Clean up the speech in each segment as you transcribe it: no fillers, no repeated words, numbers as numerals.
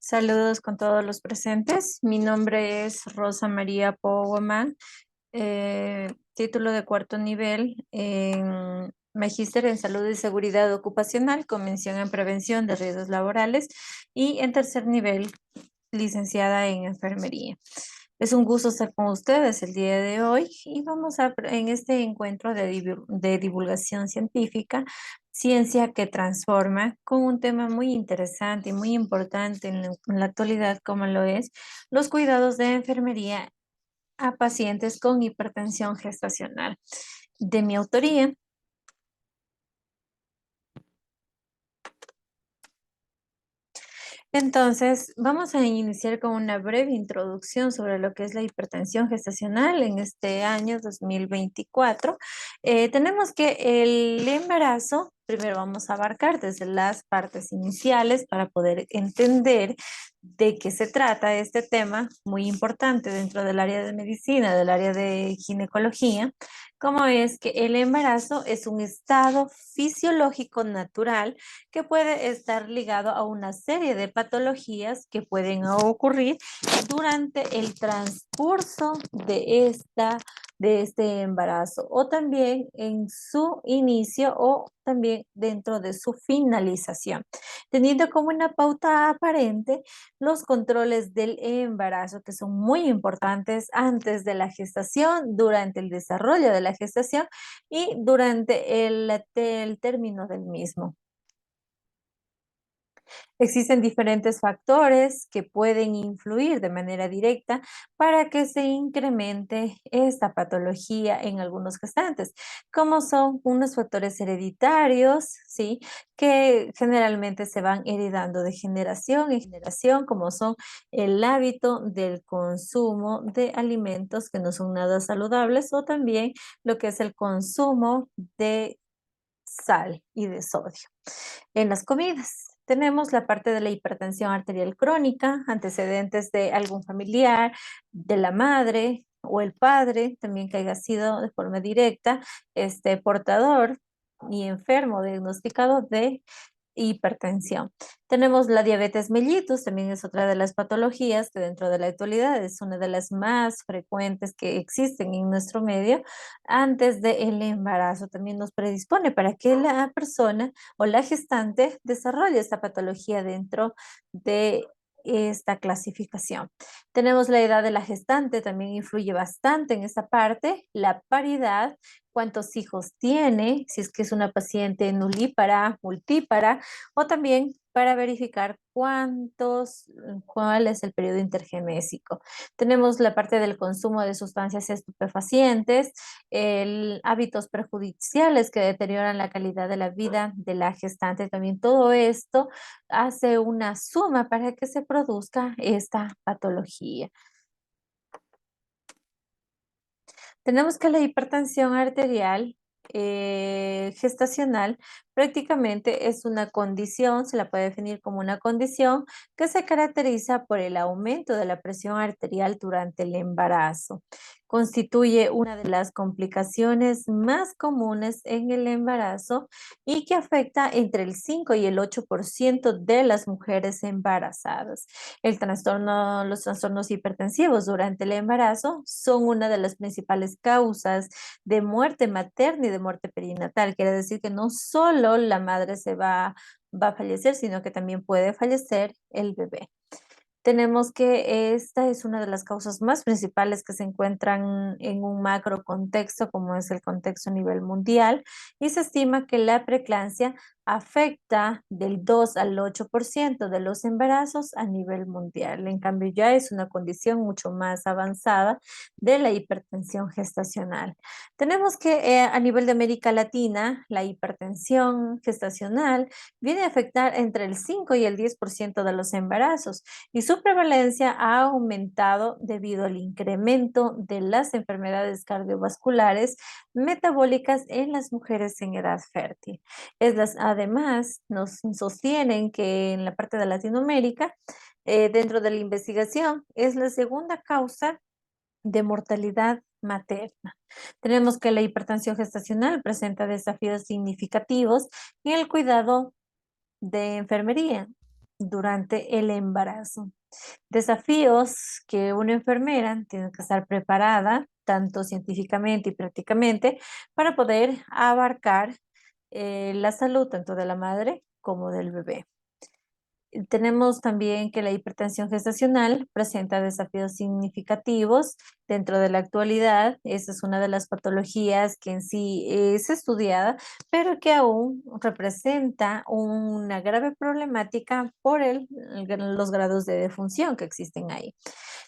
Saludos con todos los presentes. Mi nombre es Rosa María Pogoman, título de cuarto nivel en Magíster en Salud y Seguridad Ocupacional con mención en Prevención de Riesgos Laborales y en tercer nivel, licenciada en Enfermería. Es un gusto estar con ustedes el día de hoy y en este encuentro de divulgación científica, ciencia que transforma, con un tema muy interesante y muy importante en la actualidad, como lo es los cuidados de enfermería a pacientes con hipertensión gestacional. De mi autoría. Entonces, vamos a iniciar con una breve introducción sobre lo que es la hipertensión gestacional en este año 2024. Tenemos que el embarazo, primero vamos a abarcar desde las partes iniciales para poder entender de qué se trata este tema muy importante dentro del área de medicina, del área de ginecología, como es que el embarazo es un estado fisiológico natural que puede estar ligado a una serie de patologías que pueden ocurrir durante el transcurso de este embarazo o también en su inicio o también dentro de su finalización, teniendo como una pauta aparente los controles del embarazo, que son muy importantes antes de la gestación, durante el desarrollo de la gestación y durante el término del mismo. Existen diferentes factores que pueden influir de manera directa para que se incremente esta patología en algunos gestantes, como son unos factores hereditarios, ¿sí? Que generalmente se van heredando de generación en generación, como son el hábito del consumo de alimentos que no son nada saludables o también lo que es el consumo de sal y de sodio en las comidas. Tenemos la parte de la hipertensión arterial crónica, antecedentes de algún familiar, de la madre o el padre, también que haya sido de forma directa portador y enfermo diagnosticado de hipertensión. Tenemos la diabetes mellitus, también es otra de las patologías que dentro de la actualidad es una de las más frecuentes que existen en nuestro medio antes del embarazo. También nos predispone para que la persona o la gestante desarrolle esta patología dentro de esta clasificación. Tenemos la edad de la gestante, también influye bastante en esta parte, la paridad, cuántos hijos tiene, si es que es una paciente nulípara, multípara, o también para verificar cuál es el periodo intergenésico. Tenemos la parte del consumo de sustancias estupefacientes, hábitos perjudiciales que deterioran la calidad de la vida de la gestante. También todo esto hace una suma para que se produzca esta patología. Tenemos que la hipertensión arterial gestacional prácticamente es una condición, se la puede definir como una condición que se caracteriza por el aumento de la presión arterial durante el embarazo. Constituye una de las complicaciones más comunes en el embarazo y que afecta entre el 5 y el 8% de las mujeres embarazadas. Los trastornos hipertensivos durante el embarazo son una de las principales causas de muerte materna y de muerte perinatal. Quiere decir que no solo la madre va a fallecer, sino que también puede fallecer el bebé. Tenemos que esta es una de las causas más principales que se encuentran en un macro contexto, como es el contexto a nivel mundial, y se estima que la preeclampsia afecta del 2 al 8% de los embarazos a nivel mundial. En cambio, ya es una condición mucho más avanzada de la hipertensión gestacional. Tenemos que a nivel de América Latina, la hipertensión gestacional viene a afectar entre el 5 y el 10% de los embarazos y su prevalencia ha aumentado debido al incremento de las enfermedades cardiovasculares metabólicas en las mujeres en edad fértil. Además, nos sostienen que en la parte de Latinoamérica, dentro de la investigación, es la segunda causa de mortalidad materna. Tenemos que la hipertensión gestacional presenta desafíos significativos en el cuidado de enfermería. durante el embarazo. Desafíos que una enfermera tiene que estar preparada, tanto científicamente y prácticamente, para poder abarcar la salud tanto de la madre como del bebé. Tenemos también que la hipertensión gestacional presenta desafíos significativos dentro de la actualidad. Esa es una de las patologías que en sí es estudiada, pero que aún representa una grave problemática por los grados de defunción que existen ahí.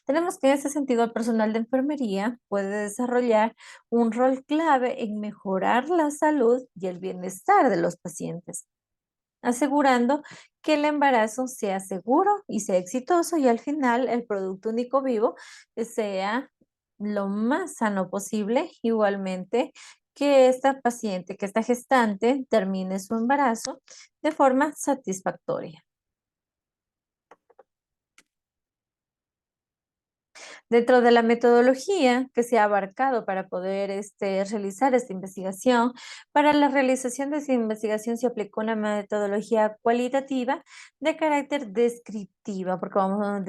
Tenemos que en ese sentido el personal de enfermería puede desarrollar un rol clave en mejorar la salud y el bienestar de los pacientes, asegurando que el embarazo sea seguro y sea exitoso y al final el producto único vivo sea lo más sano posible. Igualmente, que esta paciente, que esta gestante termine su embarazo de forma satisfactoria. Dentro de la metodología que se ha abarcado para poder realizar esta investigación, para la realización de esta investigación se aplicó una metodología cualitativa de carácter descriptiva, porque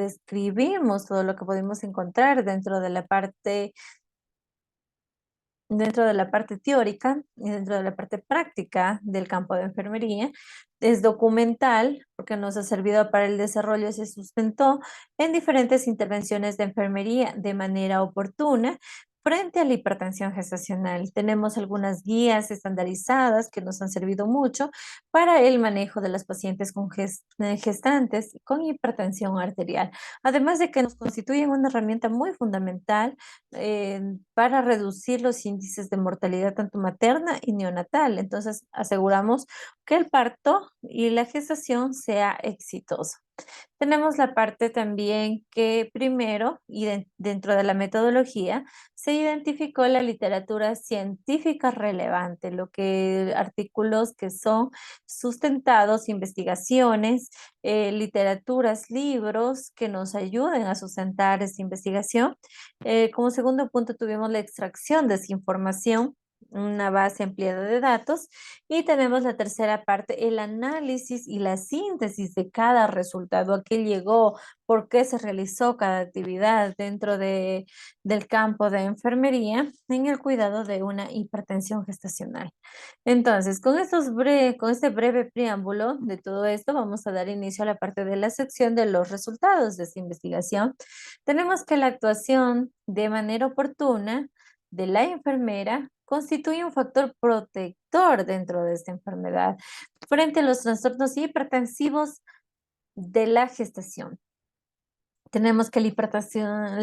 describimos todo lo que podemos encontrar dentro de la parte teórica y dentro de la parte práctica del campo de enfermería. Es documental porque nos ha servido para el desarrollo, se sustentó en diferentes intervenciones de enfermería de manera oportuna frente a la hipertensión gestacional. Tenemos algunas guías estandarizadas que nos han servido mucho para el manejo de las pacientes con gestantes con hipertensión arterial, además de que nos constituyen una herramienta muy fundamental para reducir los índices de mortalidad tanto materna y neonatal. Entonces, aseguramos que el parto y la gestación sea exitosa. Tenemos la parte también que primero, dentro de la metodología, se identificó la literatura científica relevante, lo que artículos que son sustentados, investigaciones, literaturas, libros que nos ayuden a sustentar esta investigación. Como segundo punto tuvimos la extracción de esa información, una base ampliada de datos, y tenemos la tercera parte, el análisis y la síntesis de cada resultado, a qué llegó, por qué se realizó cada actividad dentro del campo de enfermería en el cuidado de una hipertensión gestacional. Entonces, con este breve preámbulo de todo esto, vamos a dar inicio a la parte de la sección de los resultados de esta investigación. Tenemos que la actuación de manera oportuna de la enfermera constituye un factor protector dentro de esta enfermedad frente a los trastornos hipertensivos de la gestación. Tenemos que la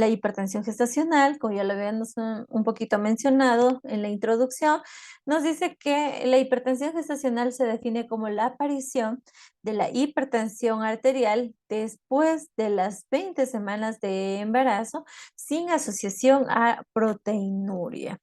hipertensión gestacional, como ya lo habíamos un poquito mencionado en la introducción, nos dice que la hipertensión gestacional se define como la aparición de la hipertensión arterial después de las 20 semanas de embarazo sin asociación a proteinuria.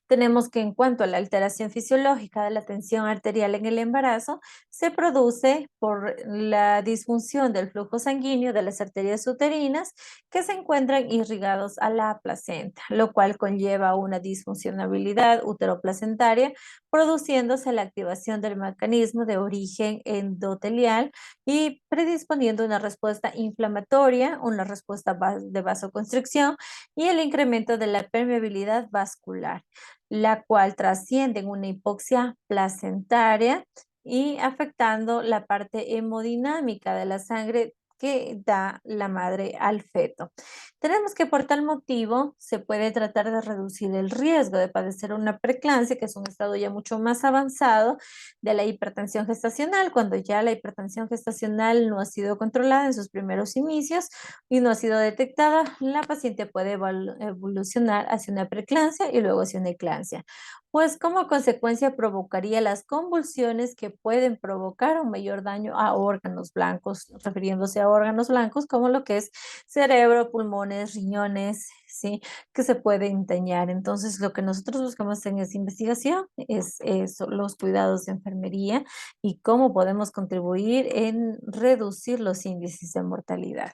Tenemos que en cuanto a la alteración fisiológica de la tensión arterial en el embarazo, se produce por la disfunción del flujo sanguíneo de las arterias uterinas que se encuentran irrigados a la placenta, lo cual conlleva una disfuncionabilidad uteroplacentaria, produciéndose la activación del mecanismo de origen endotelial y predisponiendo una respuesta inflamatoria, una respuesta de vasoconstricción y el incremento de la permeabilidad vascular, la cual trasciende en una hipoxia placentaria y afectando la parte hemodinámica de la sangre que da la madre al feto. Tenemos que por tal motivo se puede tratar de reducir el riesgo de padecer una preeclampsia, que es un estado ya mucho más avanzado de la hipertensión gestacional, cuando ya la hipertensión gestacional no ha sido controlada en sus primeros inicios y no ha sido detectada, la paciente puede evolucionar hacia una preeclampsia y luego hacia una eclampsia, pues como consecuencia provocaría las convulsiones que pueden provocar un mayor daño a órganos blancos, refiriéndose a órganos blancos como lo que es cerebro, pulmones, riñones, ¿sí? Que se pueden dañar. Entonces, lo que nosotros buscamos en esta investigación es eso, los cuidados de enfermería y cómo podemos contribuir en reducir los índices de mortalidad.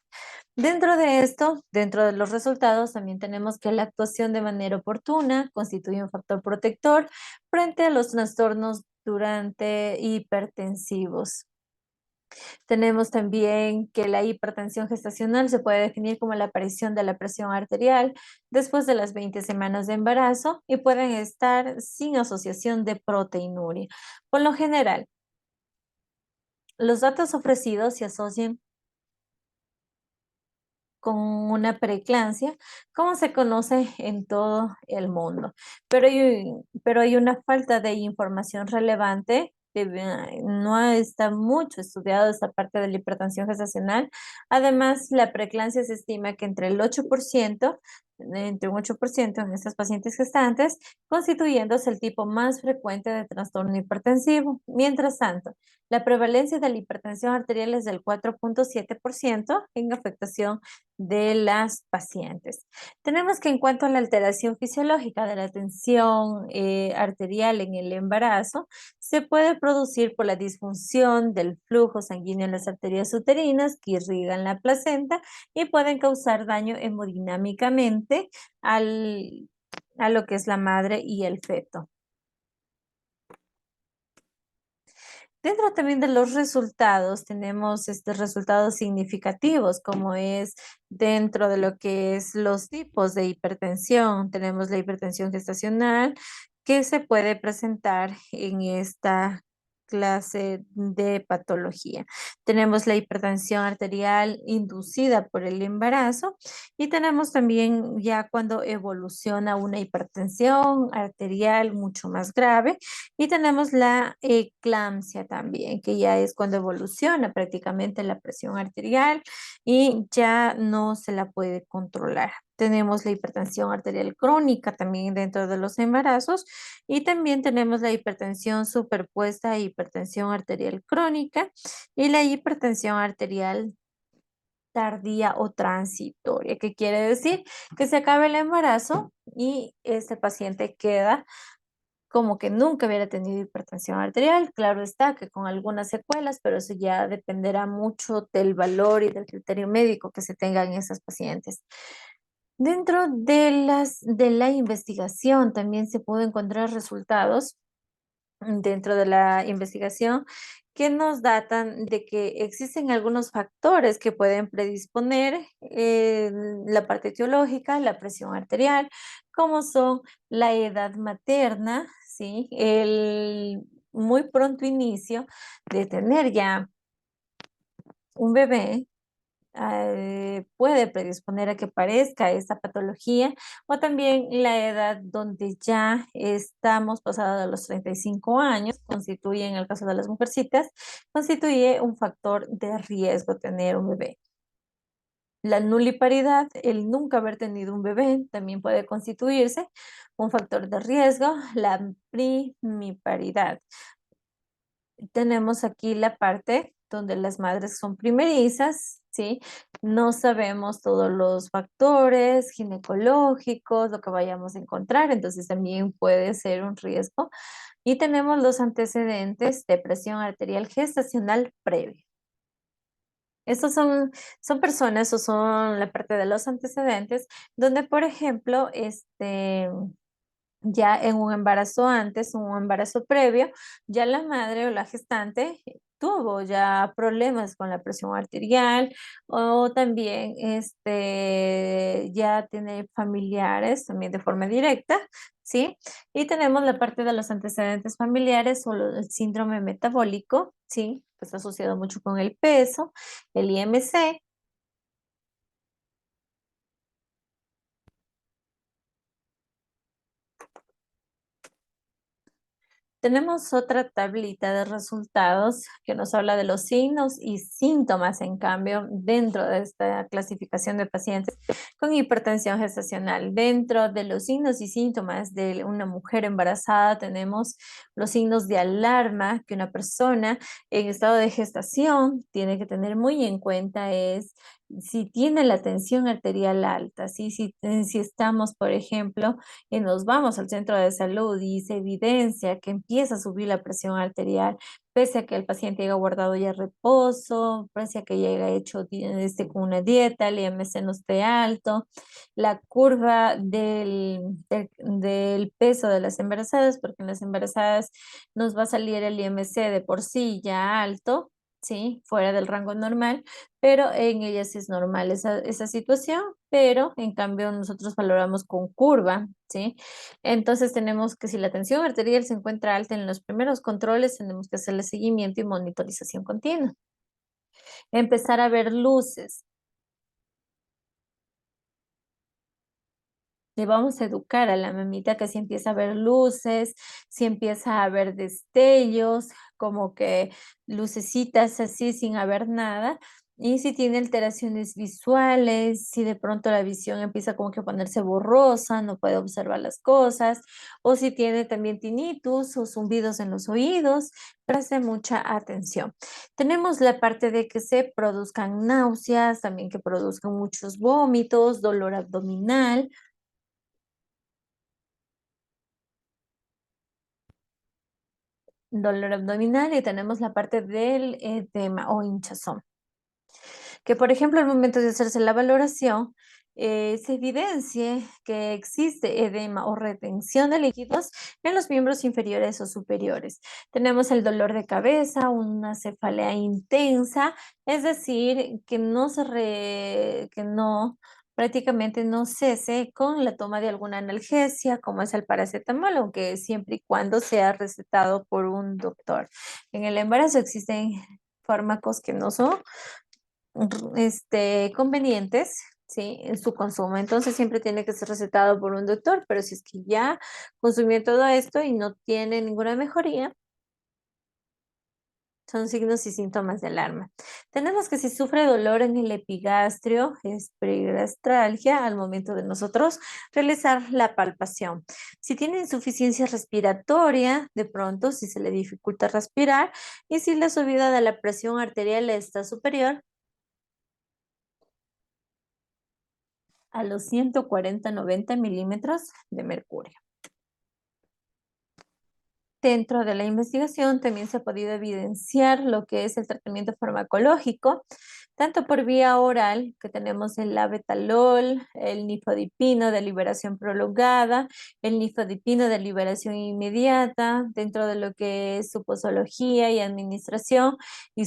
Dentro de esto, dentro de los resultados, también tenemos que la actuación de manera oportuna constituye un factor protector frente a los trastornos durante hipertensivos. Tenemos también que la hipertensión gestacional se puede definir como la aparición de la presión arterial después de las 20 semanas de embarazo y pueden estar sin asociación de proteinuria. Por lo general, los datos ofrecidos se asocian con una preeclampsia, como se conoce en todo el mundo. Pero hay una falta de información relevante. No está mucho estudiado esta parte de la hipertensión gestacional. Además, la preeclampsia se estima que entre un 8% en estas pacientes gestantes, constituyéndose el tipo más frecuente de trastorno hipertensivo. Mientras tanto, la prevalencia de la hipertensión arterial es del 4,7% en afectación de las pacientes. Tenemos que en cuanto a la alteración fisiológica de la tensión arterial en el embarazo, se puede producir por la disfunción del flujo sanguíneo en las arterias uterinas que irrigan la placenta y pueden causar daño hemodinámicamente al, a lo que es la madre y el feto. Dentro también de los resultados, tenemos resultados significativos, como es dentro de lo que es los tipos de hipertensión. Tenemos la hipertensión gestacional, que se puede presentar en esta clase de patología. Tenemos la hipertensión arterial inducida por el embarazo y tenemos también ya cuando evoluciona una hipertensión arterial mucho más grave y tenemos la eclampsia también, que ya es cuando evoluciona prácticamente la presión arterial y ya no se la puede controlar. Tenemos la hipertensión arterial crónica también dentro de los embarazos y también tenemos la hipertensión superpuesta a hipertensión arterial crónica y la hipertensión arterial tardía o transitoria, que quiere decir que se acaba el embarazo y este paciente queda como que nunca hubiera tenido hipertensión arterial. Claro está que con algunas secuelas, pero eso ya dependerá mucho del valor y del criterio médico que se tenga en esas pacientes. Dentro de la investigación también se pudo encontrar resultados dentro de la investigación que nos datan de que existen algunos factores que pueden predisponer la parte etiológica, la presión arterial, como son la edad materna, ¿sí? El muy pronto inicio de tener ya un bebé puede predisponer a que parezca esta patología o también la edad donde ya estamos pasados de los 35 años, constituye en el caso de las mujercitas, constituye un factor de riesgo tener un bebé. La nuliparidad, el nunca haber tenido un bebé, también puede constituirse un factor de riesgo. La primiparidad, tenemos aquí la parte donde las madres son primerizas, ¿sí? No sabemos todos los factores ginecológicos, lo que vayamos a encontrar, entonces también puede ser un riesgo. Y tenemos los antecedentes de presión arterial gestacional previa. Estos son personas o son la parte de los antecedentes donde, por ejemplo, ya en un embarazo antes, un embarazo previo, ya la madre o la gestante tuvo ya problemas con la presión arterial o también ya tiene familiares también de forma directa, ¿sí? Y tenemos la parte de los antecedentes familiares o el síndrome metabólico, ¿sí? Que está asociado mucho con el peso, el IMC. Tenemos otra tablita de resultados que nos habla de los signos y síntomas, en cambio, dentro de esta clasificación de pacientes con hipertensión gestacional. Dentro de los signos y síntomas de una mujer embarazada tenemos los signos de alarma que una persona en estado de gestación tiene que tener muy en cuenta es si tiene la tensión arterial alta, ¿sí? Si estamos, por ejemplo, y nos vamos al centro de salud y se evidencia que empieza a subir la presión arterial, pese a que el paciente haya guardado ya reposo, pese a que ya haya hecho con una dieta, el IMC no esté alto, la curva del peso de las embarazadas, porque en las embarazadas nos va a salir el IMC de por sí ya alto, ¿sí? Fuera del rango normal, pero en ellas es normal esa situación, pero en cambio nosotros valoramos con curva, ¿sí? Entonces tenemos que si la tensión arterial se encuentra alta en los primeros controles, tenemos que hacerle seguimiento y monitorización continua. Empezar a ver luces. Le vamos a educar a la mamita que si empieza a ver luces, si empieza a ver destellos, como que lucecitas así sin haber nada, y si tiene alteraciones visuales, si de pronto la visión empieza como que a ponerse borrosa, no puede observar las cosas, o si tiene también tinnitus o zumbidos en los oídos, preste mucha atención. Tenemos la parte de que se produzcan náuseas, también que produzcan muchos vómitos, dolor abdominal, dolor abdominal y tenemos la parte del edema o hinchazón. Que, por ejemplo, al momento de hacerse la valoración, se evidencie que existe edema o retención de líquidos en los miembros inferiores o superiores. Tenemos el dolor de cabeza, una cefalea intensa, es decir, que que no prácticamente no cese con la toma de alguna analgesia, como es el paracetamol, aunque siempre y cuando sea recetado por un doctor. En el embarazo existen fármacos que no son convenientes, ¿sí? En su consumo. Entonces siempre tiene que ser recetado por un doctor, pero si es que ya consumió todo esto y no tiene ninguna mejoría, son signos y síntomas de alarma. Tenemos que si sufre dolor en el epigastrio, es perigastralgia al momento de nosotros realizar la palpación. Si tiene insuficiencia respiratoria, de pronto, si se le dificulta respirar y si la subida de la presión arterial está superior a los 140-90 milímetros de mercurio. Dentro de la investigación también se ha podido evidenciar lo que es el tratamiento farmacológico, tanto por vía oral, que tenemos el labetalol, el nifedipino de liberación prolongada, el nifedipino de liberación inmediata, dentro de lo que es su posología y administración y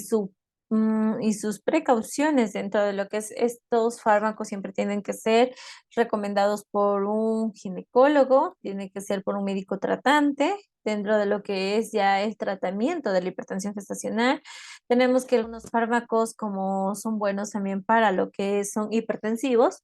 y sus precauciones dentro de lo que es estos fármacos siempre tienen que ser recomendados por un ginecólogo, tiene que ser por un médico tratante dentro de lo que es ya el tratamiento de la hipertensión gestacional. Tenemos que algunos fármacos como son buenos también para lo que son hipertensivos,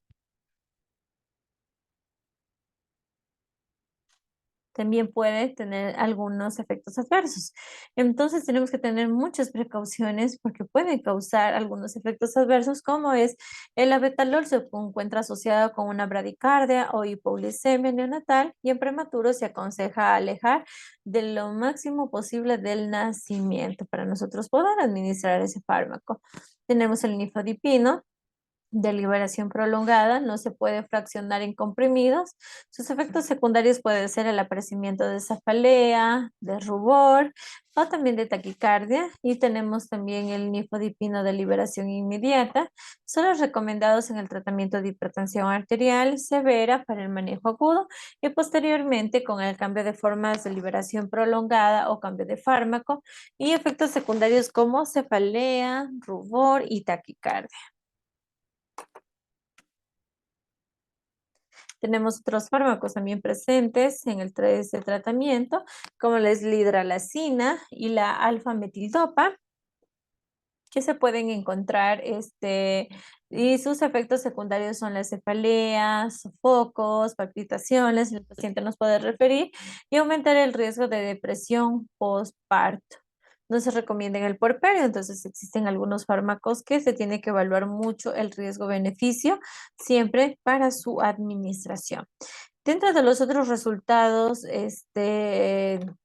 también puede tener algunos efectos adversos. Entonces tenemos que tener muchas precauciones porque pueden causar algunos efectos adversos, como es el abetalol se encuentra asociado con una bradicardia o hipoglucemia neonatal y en prematuro se aconseja alejar de lo máximo posible del nacimiento para nosotros poder administrar ese fármaco. Tenemos el nifadipino, de liberación prolongada, no se puede fraccionar en comprimidos. Sus efectos secundarios pueden ser el aparecimiento de cefalea, de rubor o también de taquicardia. Y tenemos también el nifedipino de liberación inmediata. Son los recomendados en el tratamiento de hipertensión arterial severa para el manejo agudo y posteriormente con el cambio de formas de liberación prolongada o cambio de fármaco y efectos secundarios como cefalea, rubor y taquicardia. Tenemos otros fármacos también presentes en ese tratamiento, como la hidralazina y la alfa-metildopa, que se pueden encontrar, y sus efectos secundarios son las cefaleas, sofocos, palpitaciones, el paciente nos puede referir, y aumentar el riesgo de depresión postparto. No se recomienda en el puerperio, entonces existen algunos fármacos que se tiene que evaluar mucho el riesgo-beneficio siempre para su administración. Dentro de los otros resultados,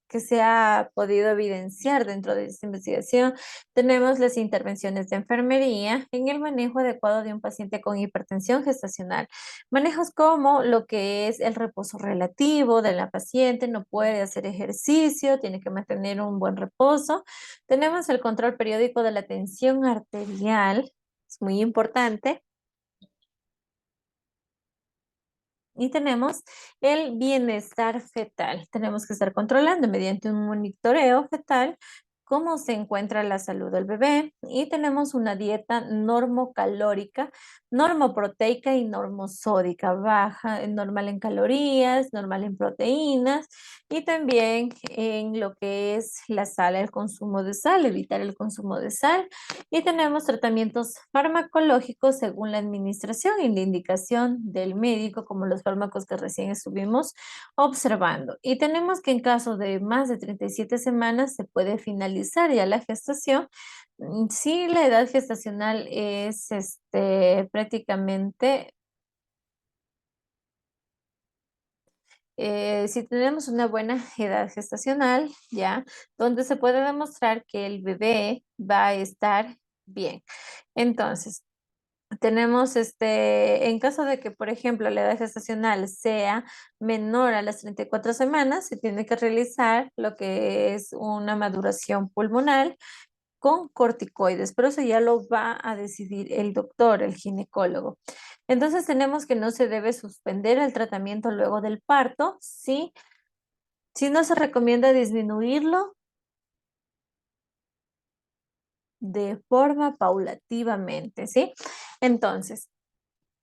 que se ha podido evidenciar dentro de esta investigación, tenemos las intervenciones de enfermería en el manejo adecuado de un paciente con hipertensión gestacional. Manejos como lo que es el reposo relativo de la paciente, no puede hacer ejercicio, tiene que mantener un buen reposo. Tenemos el control periódico de la tensión arterial, es muy importante. Y tenemos el bienestar fetal. Tenemos que estar controlando mediante un monitoreo fetal cómo se encuentra la salud del bebé y tenemos una dieta normocalórica, normoproteica y normosódica, baja, normal en calorías, normal en proteínas y también en lo que es la sal, el consumo de sal, evitar el consumo de sal. Y tenemos tratamientos farmacológicos según la administración y la indicación del médico, como los fármacos que recién estuvimos observando. Y tenemos que en caso de más de 37 semanas se puede finalizar ya la gestación. Si la edad gestacional es prácticamente, si tenemos una buena edad gestacional, ya, donde se puede demostrar que el bebé va a estar bien. Entonces, tenemos en caso de que, por ejemplo, la edad gestacional sea menor a las 34 semanas, se tiene que realizar lo que es una maduración pulmonar con corticoides, pero eso ya lo va a decidir el doctor, el ginecólogo. Entonces tenemos que no se debe suspender el tratamiento luego del parto, ¿sí? Si no se recomienda disminuirlo de forma paulativamente, ¿sí? Entonces,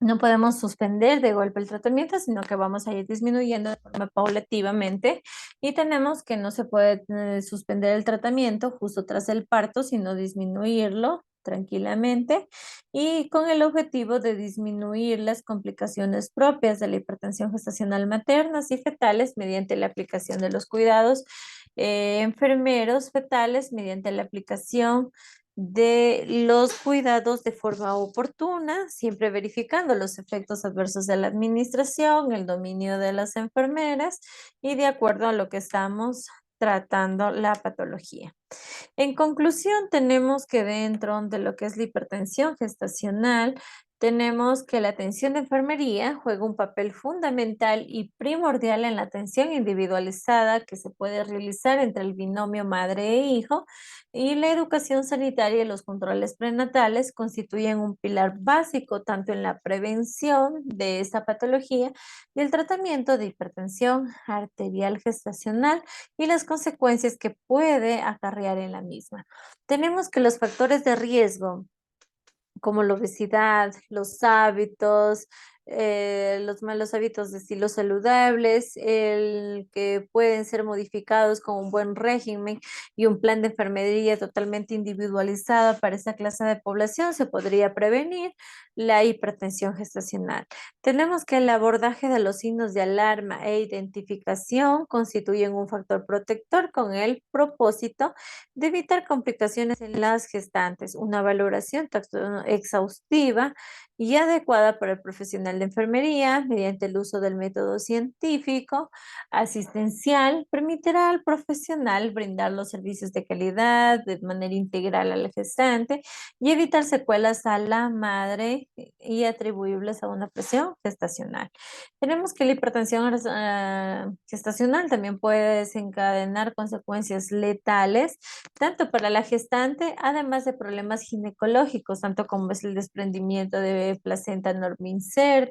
no podemos suspender de golpe el tratamiento, sino que vamos a ir disminuyendo de forma paulativamente y tenemos que no se puede suspender el tratamiento justo tras el parto, sino disminuirlo tranquilamente y con el objetivo de disminuir las complicaciones propias de la hipertensión gestacional maternas y fetales mediante la aplicación de los cuidados enfermeros fetales mediante la aplicación de los cuidados de forma oportuna, siempre verificando los efectos adversos de la administración, el dominio de las enfermeras y de acuerdo a lo que estamos tratando la patología. En conclusión, tenemos que dentro de lo que es la hipertensión gestacional, tenemos que la atención de enfermería juega un papel fundamental y primordial en la atención individualizada que se puede realizar entre el binomio madre e hijo y la educación sanitaria y los controles prenatales constituyen un pilar básico tanto en la prevención de esta patología y el tratamiento de hipertensión arterial gestacional y las consecuencias que puede acarrear en la misma. Tenemos que los factores de riesgo como la obesidad, los hábitos, los malos hábitos de estilo saludables, el que pueden ser modificados con un buen régimen y un plan de enfermería totalmente individualizado para esta clase de población, se podría prevenir la hipertensión gestacional. Tenemos que el abordaje de los signos de alarma e identificación constituyen un factor protector con el propósito de evitar complicaciones en las gestantes, una valoración exhaustiva y adecuada para el profesional de enfermería mediante el uso del método científico asistencial permitirá al profesional brindar los servicios de calidad de manera integral al gestante y evitar secuelas a la madre y atribuibles a una presión gestacional. Tenemos que la hipertensión gestacional también puede desencadenar consecuencias letales tanto para la gestante, además de problemas ginecológicos, tanto como es el desprendimiento de placenta inserta,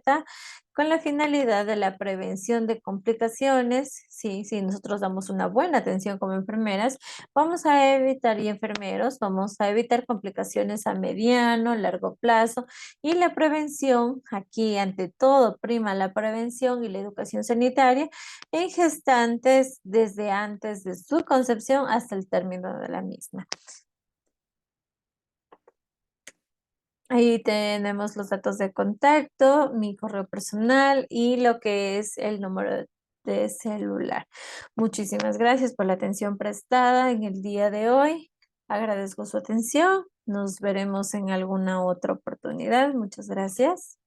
con la finalidad de la prevención de complicaciones. Sí, si nosotros damos una buena atención como enfermeras, vamos a evitar, y enfermeros, vamos a evitar complicaciones a mediano, largo plazo, y la prevención, aquí ante todo prima la prevención y la educación sanitaria en gestantes desde antes de su concepción hasta el término de la misma. Ahí tenemos los datos de contacto, mi correo personal y lo que es el número de celular. Muchísimas gracias por la atención prestada en el día de hoy. Agradezco su atención. Nos veremos en alguna otra oportunidad. Muchas gracias.